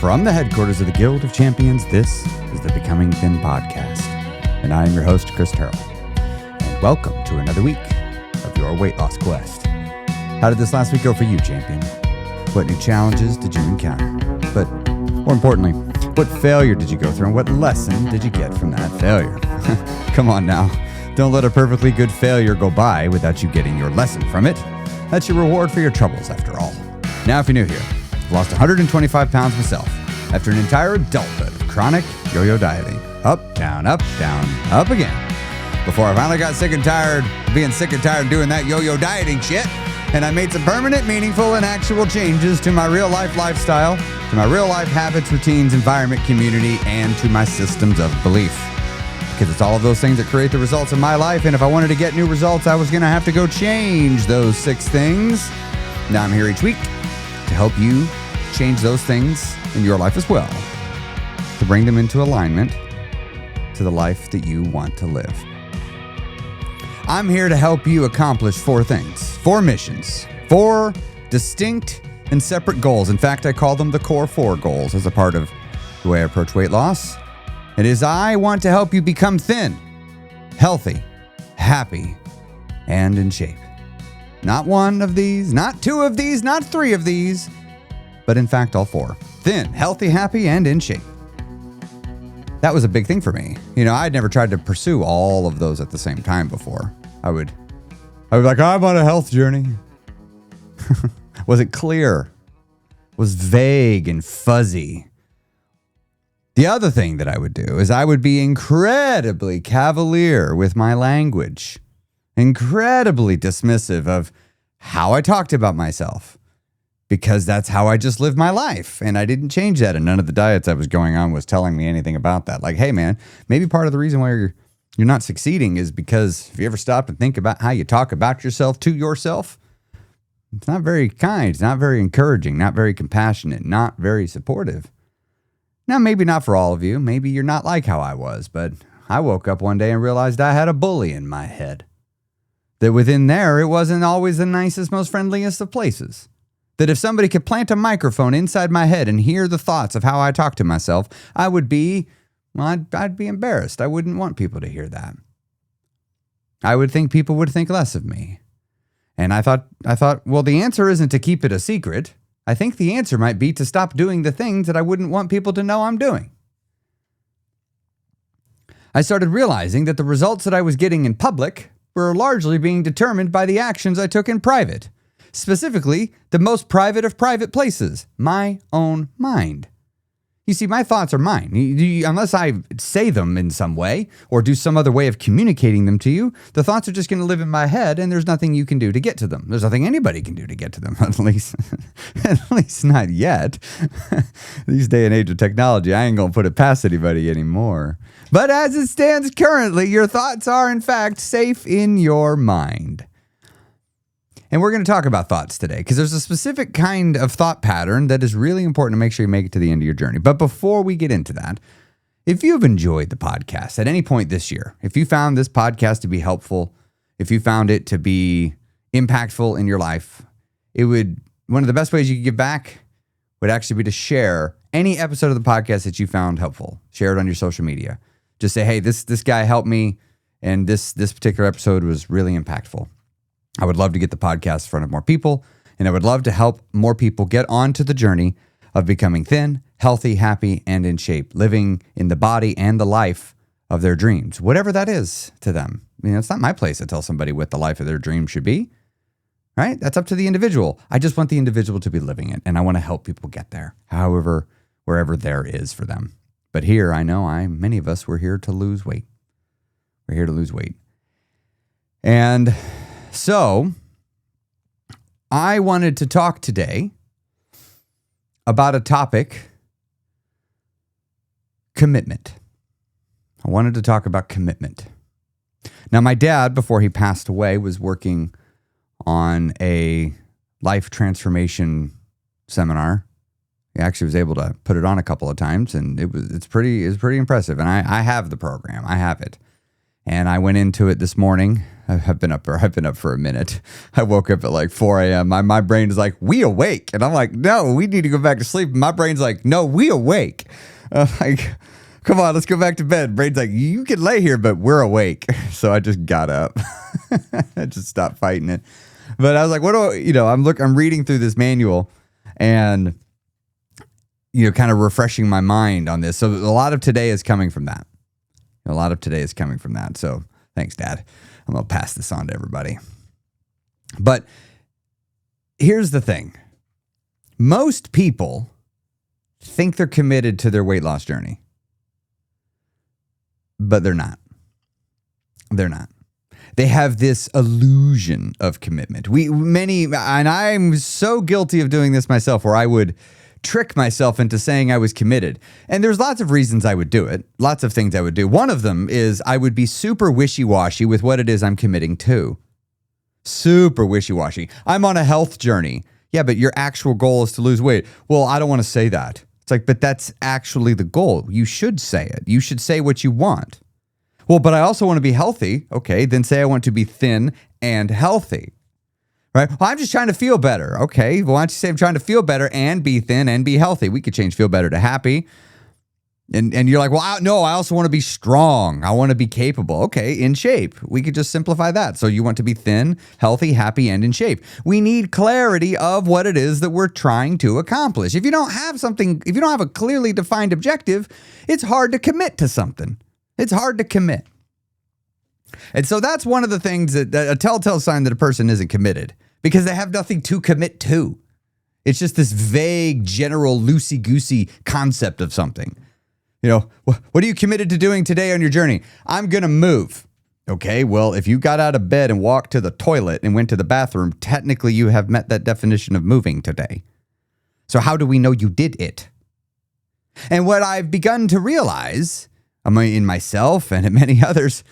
From the headquarters of the Guild of Champions, this is the Becoming Thin podcast. And I am your host, Chris Terrell. And welcome to another week of your weight loss quest. How did this last week go for you, champion? What new challenges did you encounter? But more importantly, what failure did you go through and what lesson did you get from that failure? Come on now. Don't let a perfectly good failure go by without you getting your lesson from it. That's your reward for your troubles, after all. Now, if you're new here, I've lost 125 pounds myself after an entire adulthood of chronic yo-yo dieting. Up, down, up again. Before I finally got sick and tired of being sick and tired of doing that yo-yo dieting shit, and I made some permanent, meaningful, and actual changes to my real-life lifestyle, to my real-life habits, routines, environment, community, and to my systems of belief. Because it's all of those things that create the results of my life, and if I wanted to get new results, I was going to have to go change those 6 things. Now I'm here each week to help you change those things in your life as well, to bring them into alignment to the life that you want to live. I'm here to help you accomplish 4 things, 4 missions, 4 distinct and separate goals. In fact, I call them the core 4 goals as a part of the way I approach weight loss. It is I want to help you become thin, healthy, happy, and in shape. Not 1 of these, not 2 of these, not 3 of these, but in fact all 4. Thin, healthy, happy, and in shape. That was a big thing for me. You know, I'd never tried to pursue all of those at the same time before. I would be like, I'm on a health journey. Was it clear? Was vague and fuzzy? The other thing that I would do is I would be incredibly cavalier with my language, incredibly dismissive of how I talked about myself, because that's how I just lived my life. And I didn't change that. And none of the diets I was going on was telling me anything about that. Like, hey, man, maybe part of the reason why you're not succeeding is because if you ever stopped and think about how you talk about yourself to yourself, it's not very kind, it's not very encouraging, not very compassionate, not very supportive. Now, maybe not for all of you. Maybe you're not like how I was, but I woke up one day and realized I had a bully in my head. That within there, it wasn't always the nicest, most friendliest of places. That if somebody could plant a microphone inside my head and hear the thoughts of how I talk to myself, I'd be embarrassed. I wouldn't want people to hear that. I would think people would think less of me. And I thought, well, the answer isn't to keep it a secret. I think the answer might be to stop doing the things that I wouldn't want people to know I'm doing. I started realizing that the results that I was getting in public were largely being determined by the actions I took in private. Specifically, the most private of private places, my own mind. You see, my thoughts are mine. Unless I say them in some way or do some other way of communicating them to you, the thoughts are just going to live in my head and there's nothing you can do to get to them. There's nothing anybody can do to get to them, at least not yet. These day and age of technology, I ain't going to put it past anybody anymore. But as it stands currently, your thoughts are in fact safe in your mind. And we're going to talk about thoughts today because there's a specific kind of thought pattern that is really important to make sure you make it to the end of your journey. But before we get into that, if you've enjoyed the podcast at any point this year, if you found this podcast to be helpful, if you found it to be impactful in your life, one of the best ways you could give back would actually be to share any episode of the podcast that you found helpful. Share it on your social media. Just say, hey, this guy helped me and this particular episode was really impactful. I would love to get the podcast in front of more people, and I would love to help more people get onto the journey of becoming thin, healthy, happy, and in shape, living in the body and the life of their dreams, whatever that is to them. You know, it's not my place to tell somebody what the life of their dream should be, right? That's up to the individual. I just want the individual to be living it, and I want to help people get there, however, wherever there is for them. But here, I know many of us, we're here to lose weight. We're here to lose weight. And so, I wanted to talk today about a topic, commitment. I wanted to talk about commitment. Now, my dad, before he passed away, was working on a life transformation seminar. He actually was able to put it on a couple of times, and it's pretty impressive. And I have the program. I have it. And I went into it this morning. I've been up for a minute. I woke up at like 4 a.m. My brain is like, we awake. And I'm like, no, we need to go back to sleep. My brain's like, no, we awake. Like, come on, let's go back to bed. Brain's like, you can lay here, but we're awake. So I just got up. I just stopped fighting it. But I was like, I'm reading through this manual and, kind of refreshing my mind on this. So a lot of today is coming from that. So thanks, Dad. I'm going to pass this on to everybody. But here's the thing. Most people think they're committed to their weight loss journey, but they're not. They have this illusion of commitment. And I'm so guilty of doing this myself, where I would trick myself into saying I was committed. And there's lots of reasons I would do it. Lots of things I would do. One of them is I would be super wishy-washy with what it is I'm committing to. Super wishy-washy. I'm on a health journey. Yeah, but your actual goal is to lose weight. Well, I don't want to say that. It's like, but that's actually the goal. You should say it. You should say what you want. Well, but I also want to be healthy. Okay, then say I want to be thin and healthy. Right? Well, I'm just trying to feel better. Okay, well, why don't you say I'm trying to feel better and be thin and be healthy? We could change feel better to happy. And you're like, well, I also want to be strong. I want to be capable. Okay, in shape. We could just simplify that. So you want to be thin, healthy, happy, and in shape. We need clarity of what it is that we're trying to accomplish. If you don't have a clearly defined objective, it's hard to commit to something. It's hard to commit. And so that's one of the things that a telltale sign that a person isn't committed, because they have nothing to commit to. It's just this vague, general, loosey-goosey concept of something. What are you committed to doing today on your journey? I'm going to move. Okay, well, if you got out of bed and walked to the toilet and went to the bathroom, technically you have met that definition of moving today. So how do we know you did it? And what I've begun to realize, in myself and in many others,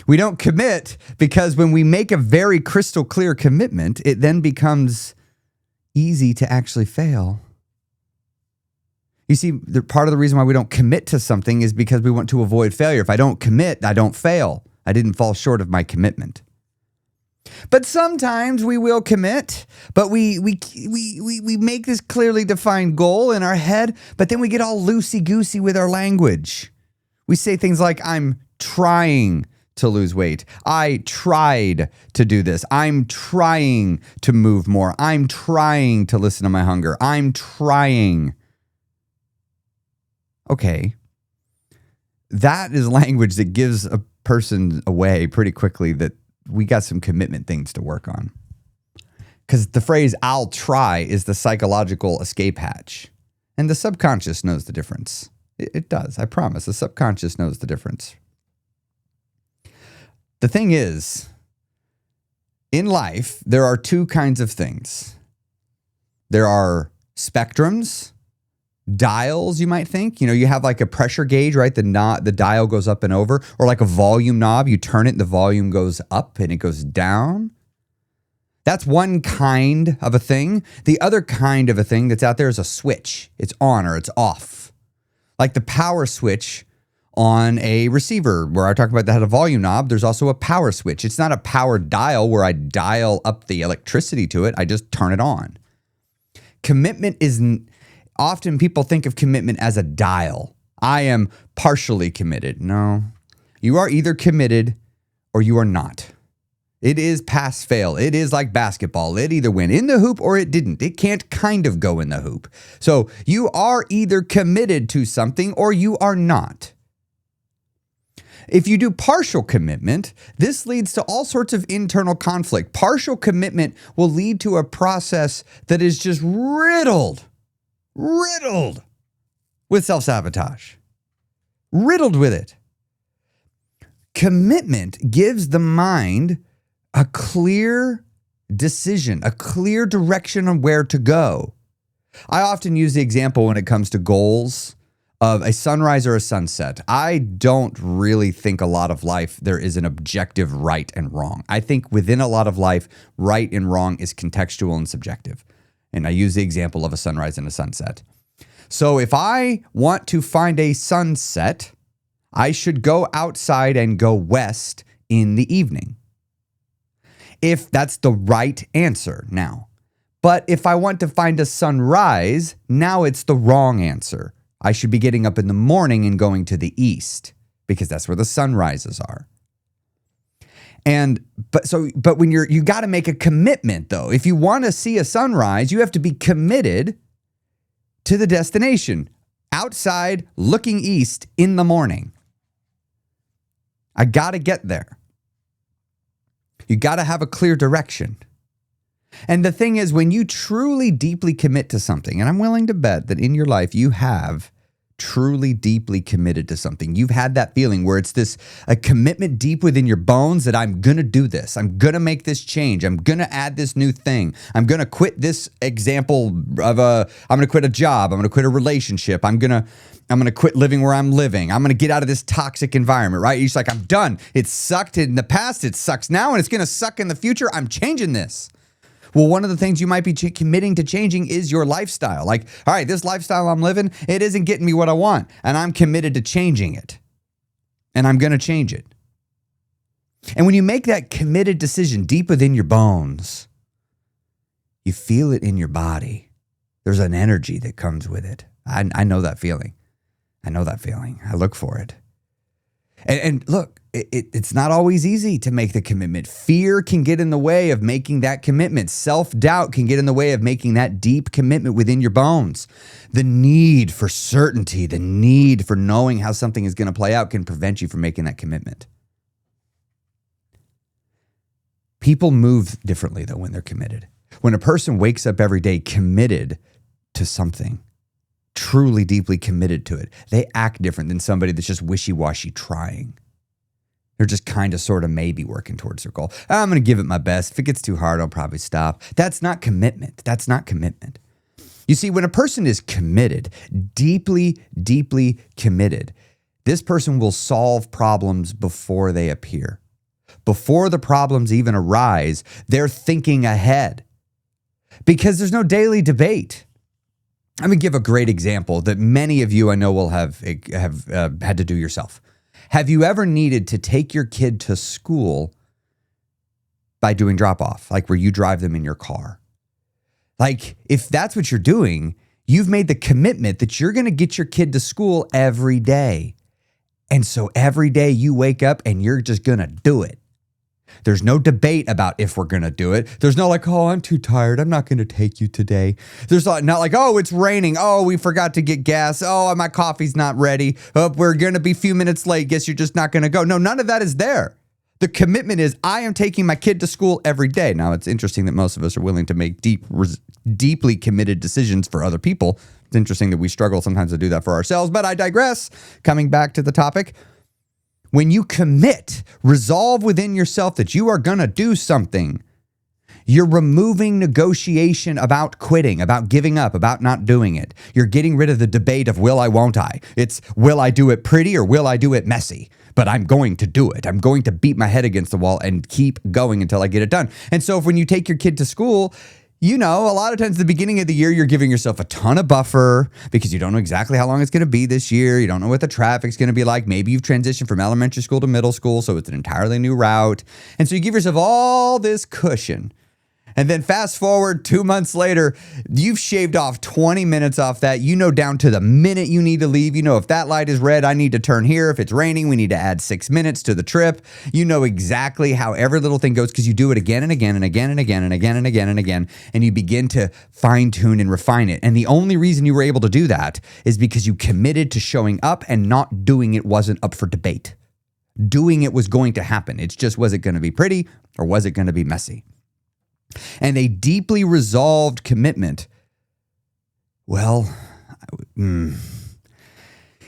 we don't commit because when we make a very crystal clear commitment, it then becomes easy to actually fail. You see, part of the reason why we don't commit to something is because we want to avoid failure. If I don't commit, I don't fail. I didn't fall short of my commitment. But sometimes we will commit, but we make this clearly defined goal in our head, but then we get all loosey-goosey with our language. We say things like, I'm trying to lose weight. I tried to do this. I'm trying to move more. I'm trying to listen to my hunger. I'm trying. Okay. That is language that gives a person away pretty quickly that we got some commitment things to work on. Because the phrase, I'll try, is the psychological escape hatch. And the subconscious knows the difference. It does. I promise. The subconscious knows the difference. The thing is, in life, there are two kinds of things. There are spectrums, dials, you might think. You have like a pressure gauge, right? The dial goes up and over, or like a volume knob. You turn it and the volume goes up and it goes down. That's one kind of a thing. The other kind of a thing that's out there is a switch. It's on or it's off. Like the power switch on a receiver, where I talk about that had a volume knob, there's also a power switch. It's not a power dial where I dial up the electricity to it. I just turn it on. Commitment isn't, often people think of commitment as a dial. I am partially committed. No, you are either committed or you are not. It is pass fail. It is like basketball. It either went in the hoop or it didn't. It can't kind of go in the hoop. So you are either committed to something or you are not. If you do partial commitment, this leads to all sorts of internal conflict. Partial commitment will lead to a process that is just riddled with self-sabotage. Riddled with it. Commitment gives the mind a clear decision, a clear direction on where to go. I often use the example when it comes to goals of a sunrise or a sunset. I don't really think a lot of life there is an objective right and wrong. I think within a lot of life, right and wrong is contextual and subjective. And I use the example of a sunrise and a sunset. So if I want to find a sunset, I should go outside and go west in the evening. If that's the right answer now. But if I want to find a sunrise, now it's the wrong answer. I should be getting up in the morning and going to the east because that's where the sunrises are. But when you got to make a commitment though. If you want to see a sunrise, you have to be committed to the destination. Outside, looking east in the morning. I got to get there. You got to have a clear direction. And the thing is, when you truly deeply commit to something, and I'm willing to bet that in your life you have truly deeply committed to something. You've had that feeling where it's a commitment deep within your bones that I'm going to do this. I'm going to make this change. I'm going to add this new thing. I'm going to quit this example of I'm going to quit a job. I'm going to quit a relationship. I'm going to quit living where I'm living. I'm going to get out of this toxic environment, right? You're just like, I'm done. It sucked in the past. It sucks now, and it's going to suck in the future. I'm changing this. Well, one of the things you might be committing to changing is your lifestyle. Like, all right, this lifestyle I'm living, it isn't getting me what I want, and I'm committed to changing it, and I'm going to change it. And when you make that committed decision deep within your bones, you feel it in your body. There's an energy that comes with it. I know that feeling. I know that feeling. I look for it. And look, it's not always easy to make the commitment. Fear can get in the way of making that commitment. Self-doubt can get in the way of making that deep commitment within your bones. The need for certainty, the need for knowing how something is going to play out can prevent you from making that commitment. People move differently, though, when they're committed. When a person wakes up every day committed to something, truly deeply committed to it, they act different than somebody that's just wishy-washy trying. They're just kind of sort of maybe working towards their goal. I'm going to give it my best. If it gets too hard, I'll probably stop. That's not commitment. That's not commitment. You see, when a person is committed, deeply, deeply committed, this person will solve problems before they appear. Before the problems even arise, they're thinking ahead because there's no daily debate. I'm going to give a great example that many of you I know will have had to do yourself. Have you ever needed to take your kid to school by doing drop-off, like where you drive them in your car? Like, if that's what you're doing, you've made the commitment that you're going to get your kid to school every day. And so every day you wake up and you're just going to do it. There's no debate about if we're going to do it. There's no like, oh, I'm too tired. I'm not going to take you today. There's not like, oh, it's raining. Oh, we forgot to get gas. Oh, my coffee's not ready. Oh, we're going to be a few minutes late. Guess you're just not going to go. No, none of that is there. The commitment is I am taking my kid to school every day. Now, it's interesting that most of us are willing to make deeply committed decisions for other people. It's interesting that we struggle sometimes to do that for ourselves, but I digress. Coming back to the topic. When you commit, resolve within yourself that you are going to do something, you're removing negotiation about quitting, about giving up, about not doing it. You're getting rid of the debate of will I, won't I? It's will I do it pretty or will I do it messy? But I'm going to do it. I'm going to beat my head against the wall and keep going until I get it done. And so when you take your kid to school, you know, a lot of times at the beginning of the year, you're giving yourself a ton of buffer because you don't know exactly how long it's going to be this year. You don't know what the traffic's going to be like. Maybe you've transitioned from elementary school to middle school, so it's an entirely new route. And so you give yourself all this cushion. And then fast forward 2 months later, you've shaved off 20 minutes off that. You know down to the minute you need to leave. You know if that light is red, I need to turn here. If it's raining, we need to add 6 minutes to the trip. You know exactly how every little thing goes because you do it again and again and again and again and again and again and again. And you begin to fine tune and refine it. And the only reason you were able to do that is because you committed to showing up, and not doing it wasn't up for debate. Doing it was going to happen. It's just, was it going to be pretty or was it going to be messy? And a deeply resolved commitment, well,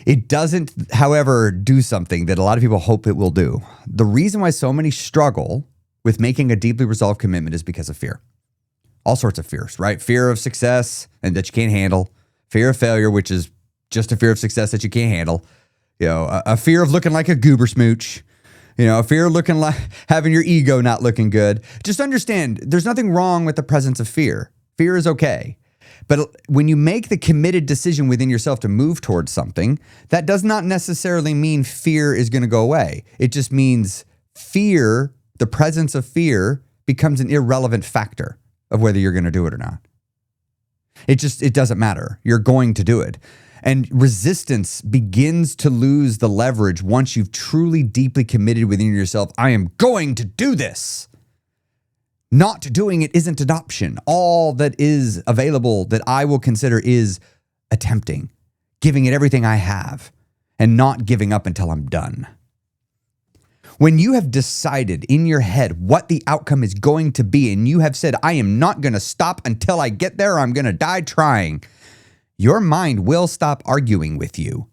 it doesn't, however, do something that a lot of people hope it will do. The reason why so many struggle with making a deeply resolved commitment is because of fear. All sorts of fears, right? Fear of success and that you can't handle. Fear of failure, which is just a fear of success that you can't handle. You know, a fear of looking like a goober smooch. You know, a fear of looking like having your ego not looking good. Just understand, there's nothing wrong with the presence of fear. Fear is okay. But when you make the committed decision within yourself to move towards something, that does not necessarily mean fear is going to go away. It just means fear, the presence of fear, becomes an irrelevant factor of whether you're going to do it or not. It doesn't matter. You're going to do it. And resistance begins to lose the leverage once you've truly deeply committed within yourself, I am going to do this. Not doing it isn't an option. All that is available that I will consider is attempting, giving it everything I have, and not giving up until I'm done. When you have decided in your head what the outcome is going to be, and you have said, I am not going to stop until I get there, or I'm going to die trying, your mind will stop arguing with you.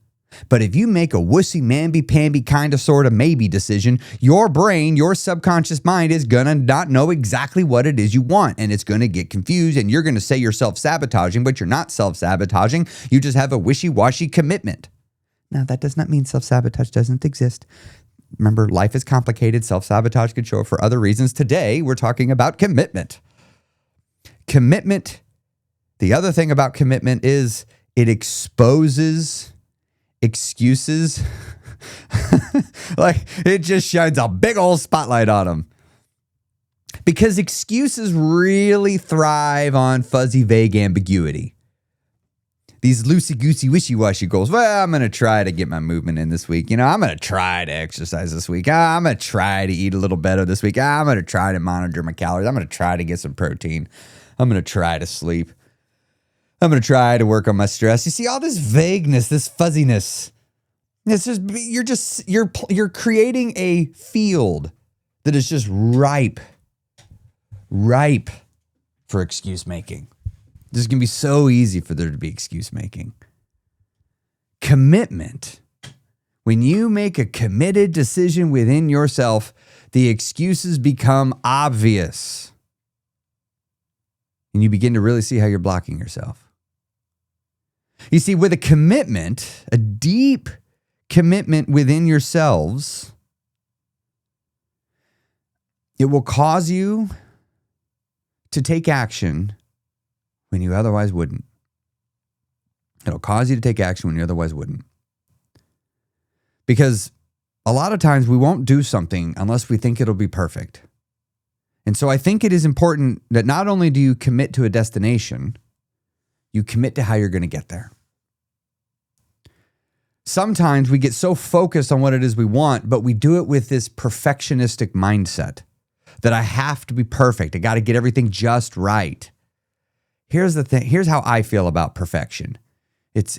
But if you make a wussy, mamby-pamby kind of sort of maybe decision, your brain, your subconscious mind is going to not know exactly what it is you want, and it's going to get confused, and you're going to say you're self-sabotaging, but you're not self-sabotaging. You just have a wishy-washy commitment. Now, that does not mean self-sabotage doesn't exist. Remember, life is complicated. Self-sabotage could show up for other reasons. Today, we're talking about commitment. Commitment. The other thing about commitment is it exposes excuses. Like, it just shines a big old spotlight on them. Because excuses really thrive on fuzzy, vague ambiguity. These loosey-goosey, wishy-washy goals. Well, I'm going to try to get my movement in this week. I'm going to try to exercise this week. I'm going to try to eat a little better this week. I'm going to try to monitor my calories. I'm going to try to get some protein. I'm going to try to sleep. I'm going to try to work on my stress. You see all this vagueness, this fuzziness. It's just you're creating a field that is just ripe for excuse making. This is going to be so easy for there to be excuse making. Commitment. When you make a committed decision within yourself, the excuses become obvious. And you begin to really see how you're blocking yourself. You see, with a commitment, a deep commitment within yourselves, it will cause you to take action when you otherwise wouldn't. It'll cause you to take action when you otherwise wouldn't. Because a lot of times we won't do something unless we think it'll be perfect. And so I think it is important that not only do you commit to a destination, you commit to how you're going to get there. Sometimes we get so focused on what it is we want, but we do it with this perfectionistic mindset that I have to be perfect. I got to get everything just right. Here's the thing. Here's how I feel about perfection. It's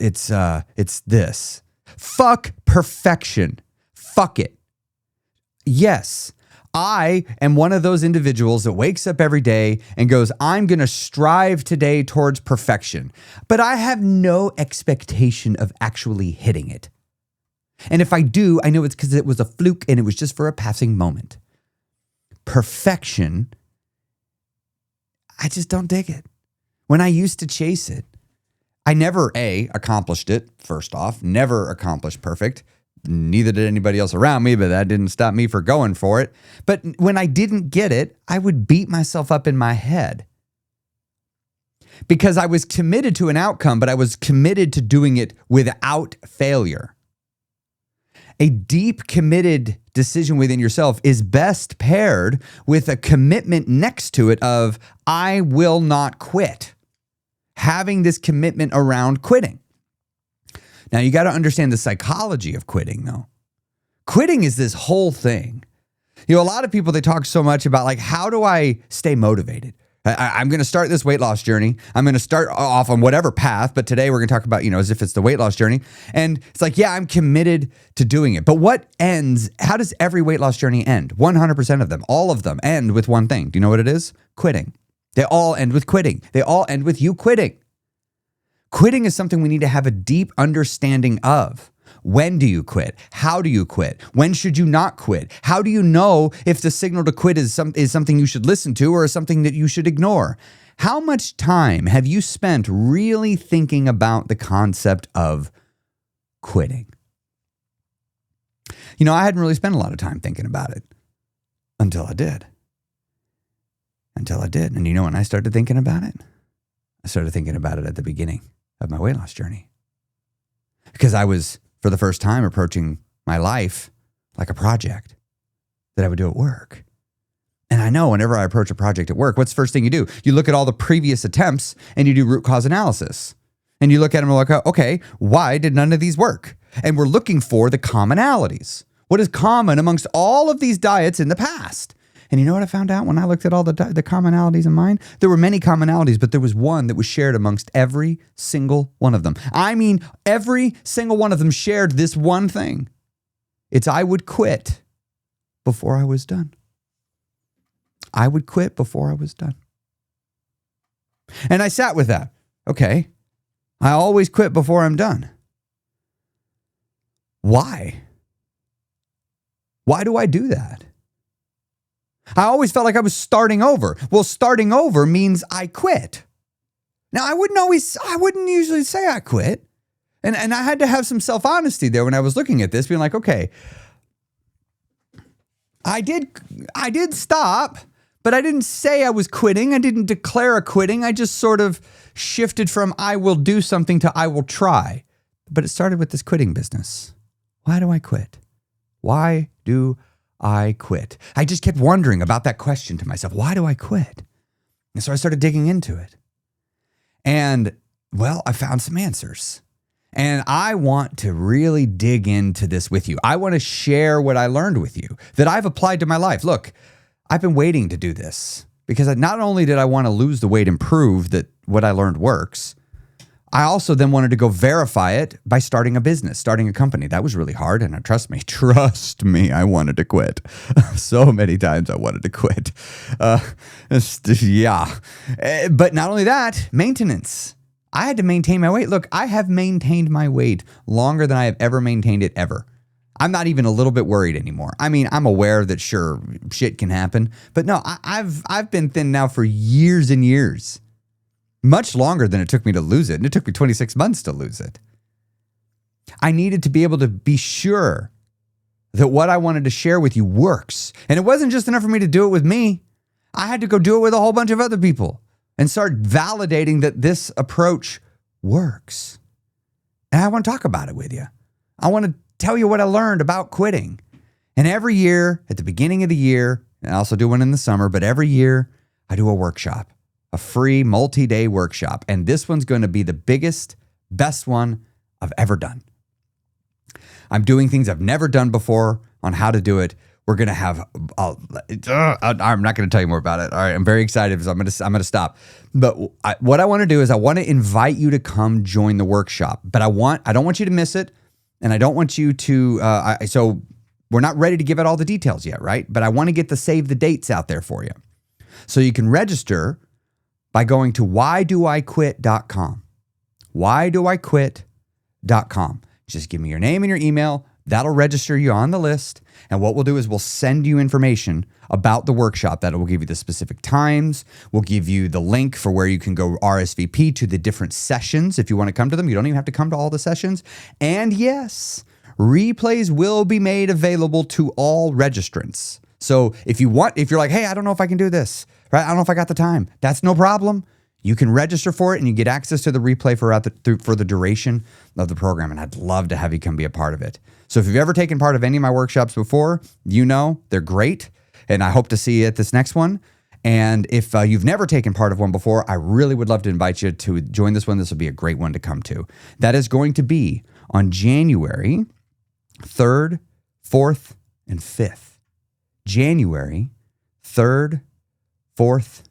this. Fuck perfection. Fuck it. Yes, I am one of those individuals that wakes up every day and goes, I'm going to strive today towards perfection, but I have no expectation of actually hitting it. And if I do, I know it's because it was a fluke and it was just for a passing moment. Perfection, I just don't dig it. When I used to chase it, I never, accomplished it, first off, never accomplished perfect. Neither did anybody else around me, but that didn't stop me from going for it. But when I didn't get it, I would beat myself up in my head because I was committed to an outcome, but I was committed to doing it without failure. A deep committed decision within yourself is best paired with a commitment next to it of, I will not quit. Having this commitment around quitting. Now, you got to understand the psychology of quitting, though. Quitting is this whole thing. A lot of people, they talk so much about, like, how do I stay motivated? I'm going to start this weight loss journey. I'm going to start off on whatever path, but today we're going to talk about, as if it's the weight loss journey. And it's like, yeah, I'm committed to doing it. But how does every weight loss journey end? 100% of them, all of them end with one thing. Do you know what it is? Quitting. They all end with quitting. They all end with you quitting. Quitting is something we need to have a deep understanding of. When do you quit? How do you quit? When should you not quit? How do you know if the signal to quit is something you should listen to or something that you should ignore? How much time have you spent really thinking about the concept of quitting? I hadn't really spent a lot of time thinking about it until I did. And when I started thinking about it, I started thinking about it at the beginning of my weight loss journey because I was, for the first time, approaching my life like a project that I would do at work. And I know whenever I approach a project at work, what's the first thing you do? You look at all the previous attempts and you do root cause analysis. And you look at them and like, okay, why did none of these work? And we're looking for the commonalities. What is common amongst all of these diets in the past? And you know what I found out when I looked at all the commonalities in mine? There were many commonalities, but there was one that was shared amongst every single one of them. I mean, every single one of them shared this one thing. It's I would quit before I was done. I would quit before I was done. And I sat with that. Okay, I always quit before I'm done. Why? Why do I do that? I always felt like I was starting over. Well, starting over means I quit. Now, I wouldn't usually say I quit. And I had to have some self-honesty there when I was looking at this, being like, okay, I did stop, but I didn't say I was quitting. I didn't declare a quitting. I just sort of shifted from I will do something to I will try. But it started with this quitting business. Why do I quit? Why do I quit? I just kept wondering about that question to myself. Why do I quit? And so I started digging into it. And, well, I found some answers. And I want to really dig into this with you. I want to share what I learned with you that I've applied to my life. Look, I've been waiting to do this because not only did I want to lose the weight and prove that what I learned works, I also then wanted to go verify it by starting a business, starting a company. That was really hard. And trust me, I wanted to quit. So many times I wanted to quit. Yeah. But not only that, maintenance. I had to maintain my weight. Look, I have maintained my weight longer than I have ever maintained it ever. I'm not even a little bit worried anymore. I mean, I'm aware that sure, shit can happen. But no, I've been thin now for years and years. Much longer than it took me to lose it. And it took me 26 months to lose it. I needed to be able to be sure that what I wanted to share with you works. And it wasn't just enough for me to do it with me. I had to go do it with a whole bunch of other people and start validating that this approach works. And I want to talk about it with you. I want to tell you what I learned about quitting. And every year, at the beginning of the year, and I also do one in the summer, but every year I do a workshop. A free multi-day workshop. And this one's going to be the biggest, best one I've ever done. I'm doing things I've never done before on how to do it. We're going to have, I'm not going to tell you more about it. All right. I'm very excited because I'm going to stop. But what I want to do is I want to invite you to come join the workshop, but I don't want you to miss it. And I don't want you to, so we're not ready to give out all the details yet, right? But I want to get the save the dates out there for you. So you can register by going to whydoiquit.com. Whydoiquit.com. Just give me your name and your email. That'll register you on the list. And what we'll do is we'll send you information about the workshop. That will give you the specific times. We'll give you the link for where you can go RSVP to the different sessions. If you want to come to them, you don't even have to come to all the sessions. And yes, replays will be made available to all registrants. So if you're like, hey, I don't know if I can do this, right? I don't know if I got the time. That's no problem. You can register for it and you get access to the replay for the duration of the program. And I'd love to have you come be a part of it. So if you've ever taken part of any of my workshops before, you know they're great. And I hope to see you at this next one. And if you've never taken part of one before, I really would love to invite you to join this one. This will be a great one to come to. That is going to be on January 3rd, 4th, and 5th. January 3rd, 4th,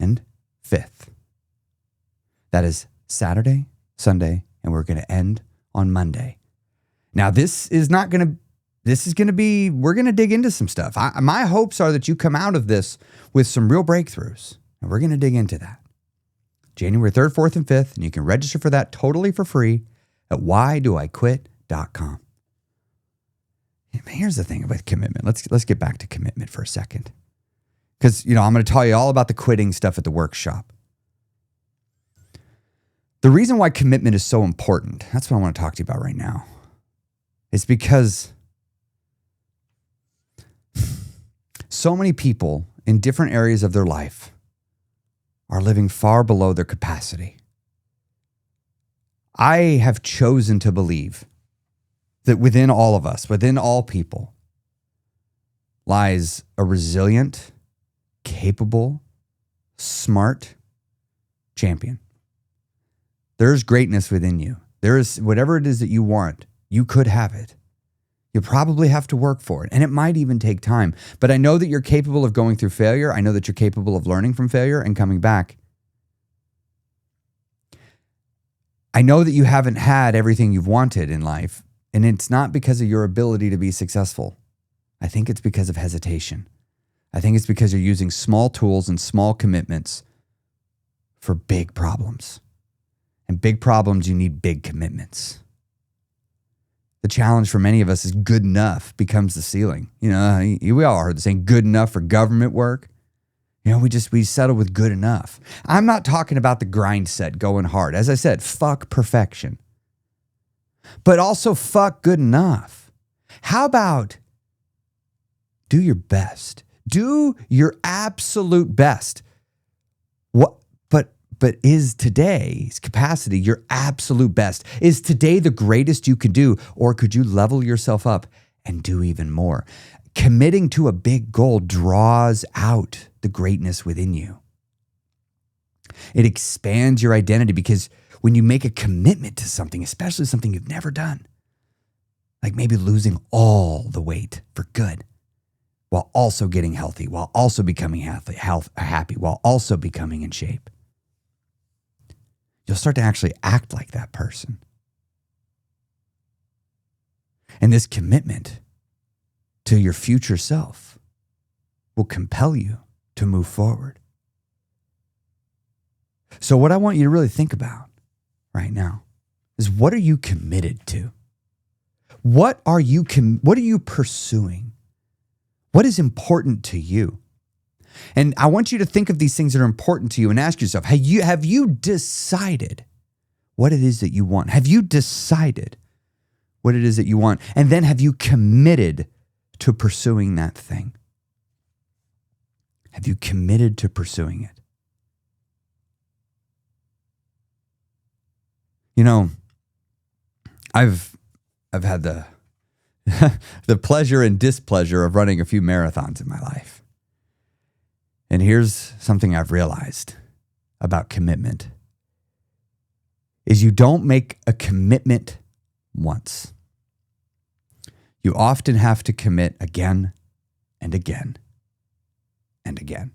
and 5th. That is Saturday, Sunday, and we're going to end on Monday. Now, we're going to dig into some stuff. My hopes are that you come out of this with some real breakthroughs, and we're going to dig into that. January 3rd, 4th, and 5th, and you can register for that totally for free at whydoiquit.com. Here's the thing about commitment. Let's get back to commitment for a second. Because, I'm going to tell you all about the quitting stuff at the workshop. The reason why commitment is so important, that's what I want to talk to you about right now, is because so many people in different areas of their life are living far below their capacity. I have chosen to believe that within all of us, within all people, lies a resilient, capable, smart champion. There's greatness within you. There is whatever it is that you want, you could have it. You probably have to work for it, and it might even take time. But I know that you're capable of going through failure. I know that you're capable of learning from failure and coming back. I know that you haven't had everything you've wanted in life, and it's not because of your ability to be successful. I think it's because of hesitation. I think it's because you're using small tools and small commitments for big problems. And big problems, you need big commitments. The challenge for many of us is good enough becomes the ceiling. You know, we all heard the saying, good enough for government work. You know, we settle with good enough. I'm not talking about the grind set going hard. As I said, fuck perfection. But also fuck good enough. How about do your best? Do your absolute best. But is today's capacity your absolute best? Is today the greatest you could do? Or could you level yourself up and do even more? Committing to a big goal draws out the greatness within you. It expands your identity because when you make a commitment to something, especially something you've never done, like maybe losing all the weight for good, while also getting healthy, while also becoming happy, while also becoming in shape, you'll start to actually act like that person. And this commitment to your future self will compel you to move forward. So what I want you to really think about right now is, what are you committed to? What are you pursuing? What is important to you? And I want you to think of these things that are important to you and ask yourself, have you decided what it is that you want? Have you decided what it is that you want? And then have you committed to pursuing that thing? Have you committed to pursuing it? You know, I've had the the pleasure and displeasure of running a few marathons in my life. And here's something I've realized about commitment is you don't make a commitment once. You often have to commit again and again and again.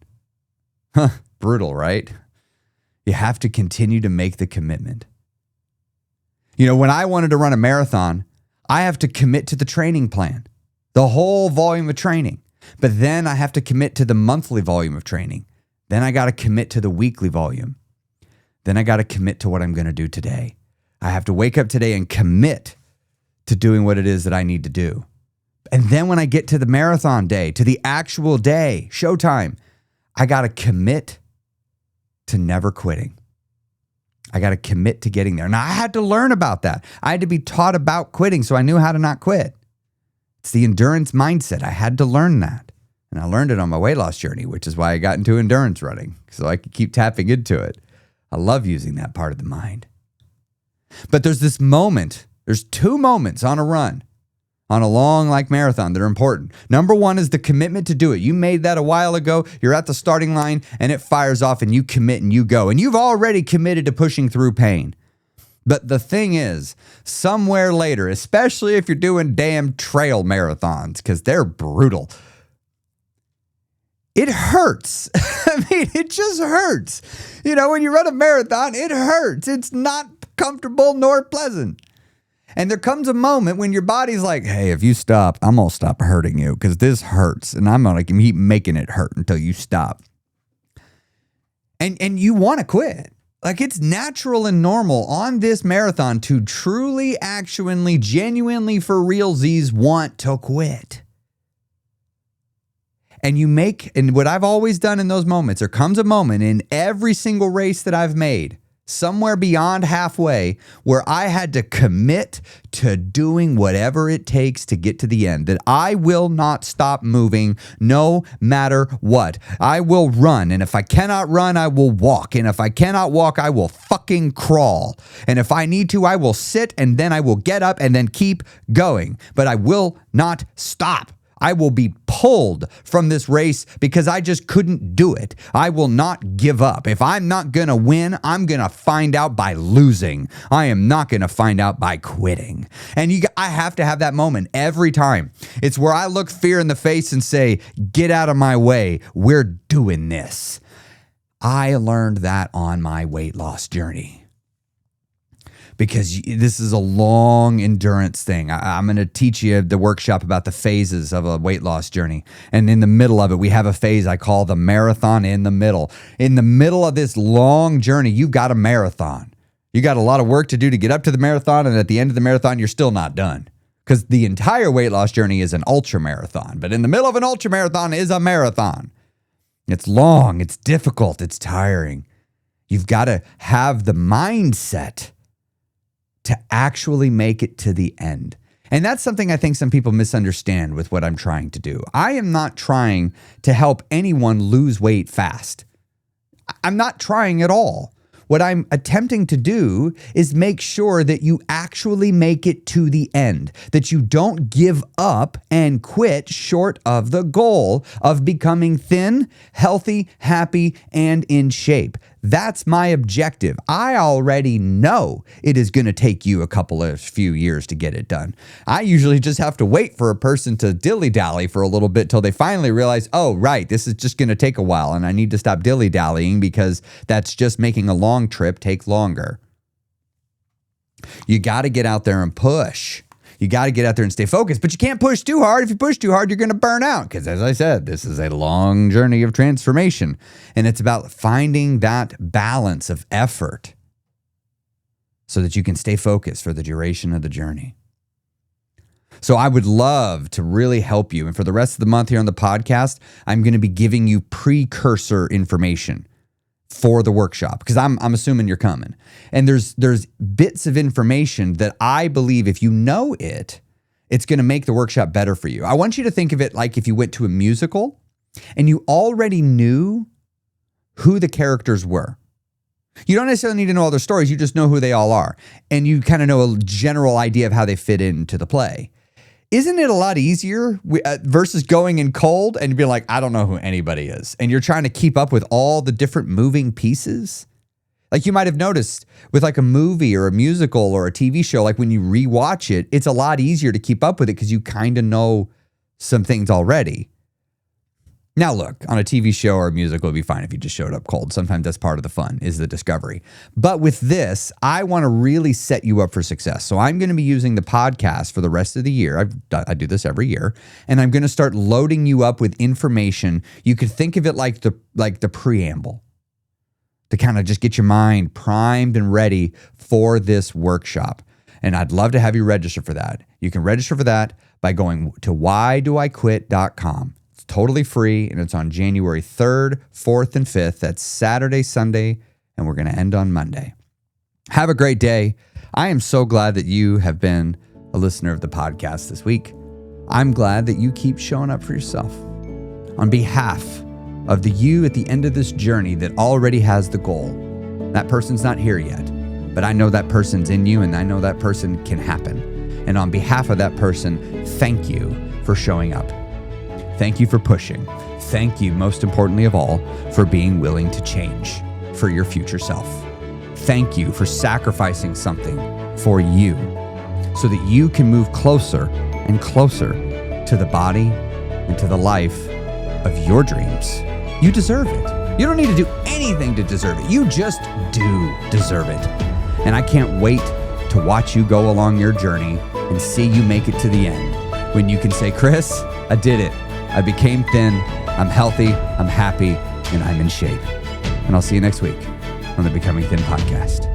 Brutal, right? You have to continue to make the commitment. You know, when I wanted to run a marathon, I have to commit to the training plan, the whole volume of training. But then I have to commit to the monthly volume of training. Then I got to commit to the weekly volume. Then I got to commit to what I'm going to do today. I have to wake up today and commit to doing what it is that I need to do. And then when I get to the marathon day, to the actual day, showtime, I got to commit to never quitting. I got to commit to getting there. Now, I had to learn about that. I had to be taught about quitting so I knew how to not quit. It's the endurance mindset. I had to learn that. And I learned it on my weight loss journey, which is why I got into endurance running, so I could keep tapping into it. I love using that part of the mind. But there's this moment, there's two moments on a run, on a long marathon that are important. Number one is the commitment to do it. You made that a while ago. You're at the starting line and it fires off and you commit and you go. And you've already committed to pushing through pain. But the thing is, somewhere later, especially if you're doing damn trail marathons, because they're brutal, it hurts. I mean, it just hurts. You know, when you run a marathon, it hurts. It's not comfortable nor pleasant. And there comes a moment when your body's like, hey, if you stop, I'm going to stop hurting you because this hurts. And I'm going to keep making it hurt until you stop. And you want to quit. Like, it's natural and normal on this marathon to truly, actually, genuinely, for realsies want to quit. And what I've always done in those moments, there comes a moment in every single race that I've made, somewhere beyond halfway, where I had to commit to doing whatever it takes to get to the end, that I will not stop moving no matter what. I will run, and if I cannot run, I will walk, and if I cannot walk, I will fucking crawl, and if I need to, I will sit, and then I will get up and then keep going, but I will not stop. I will be pulled from this race because I just couldn't do it. I will not give up. If I'm not going to win, I'm going to find out by losing. I am not going to find out by quitting. And I have to have that moment every time. It's where I look fear in the face and say, get out of my way. We're doing this. I learned that on my weight loss journey. Because this is a long endurance thing. I'm going to teach you the workshop about the phases of a weight loss journey. And in the middle of it, we have a phase I call the marathon in the middle. In the middle of this long journey, you've got a marathon. You got a lot of work to do to get up to the marathon. And at the end of the marathon, you're still not done. Because the entire weight loss journey is an ultra marathon. But in the middle of an ultra marathon is a marathon. It's long, it's difficult, it's tiring. You've got to have the mindset to actually make it to the end. And that's something I think some people misunderstand with what I'm trying to do. I am not trying to help anyone lose weight fast. I'm not trying at all. What I'm attempting to do is make sure that you actually make it to the end, that you don't give up and quit short of the goal of becoming thin, healthy, happy, and in shape. That's my objective. I already know it is going to take you a few years to get it done. I usually just have to wait for a person to dilly-dally for a little bit till they finally realize, oh, right, this is just going to take a while and I need to stop dilly-dallying because that's just making a long trip take longer. You got to get out there and push. You got to get out there and stay focused, but you can't push too hard. If you push too hard, you're going to burn out because, as I said, this is a long journey of transformation, and it's about finding that balance of effort so that you can stay focused for the duration of the journey. So I would love to really help you, and for the rest of the month here on the podcast, I'm going to be giving you precursor information for the workshop, because I'm assuming you're coming. And there's bits of information that I believe if you know it, it's going to make the workshop better for you. I want you to think of it like if you went to a musical and you already knew who the characters were. You don't necessarily need to know all their stories. You just know who they all are. And you kind of know a general idea of how they fit into the play. Isn't it a lot easier versus going in cold and being like, I don't know who anybody is. And you're trying to keep up with all the different moving pieces? Like you might have noticed with like a movie or a musical or a TV show, like when you rewatch it, it's a lot easier to keep up with it because you kind of know some things already. Now look, on a TV show or a musical, it'd be fine if you just showed up cold. Sometimes that's part of the fun, is the discovery. But with this, I want to really set you up for success. So I'm going to be using the podcast for the rest of the year. I do this every year. And I'm going to start loading you up with information. You could think of it like the preamble to kind of just get your mind primed and ready for this workshop. And I'd love to have you register for that. You can register for that by going to whydoiquit.com. Totally free, and it's on January 3rd, 4th, and 5th. That's Saturday, Sunday, and we're going to end on Monday. Have a great day. I am so glad that you have been a listener of the podcast this week. I'm glad that you keep showing up for yourself. On behalf of the you at the end of this journey that already has the goal, that person's not here yet, but I know that person's in you, and I know that person can happen. And on behalf of that person, thank you for showing up. Thank you for pushing. Thank you, most importantly of all, for being willing to change for your future self. Thank you for sacrificing something for you so that you can move closer and closer to the body and to the life of your dreams. You deserve it. You don't need to do anything to deserve it. You just do deserve it. And I can't wait to watch you go along your journey and see you make it to the end when you can say, Chris, I did it. I became thin, I'm healthy, I'm happy, and I'm in shape. And I'll see you next week on the Becoming Thin podcast.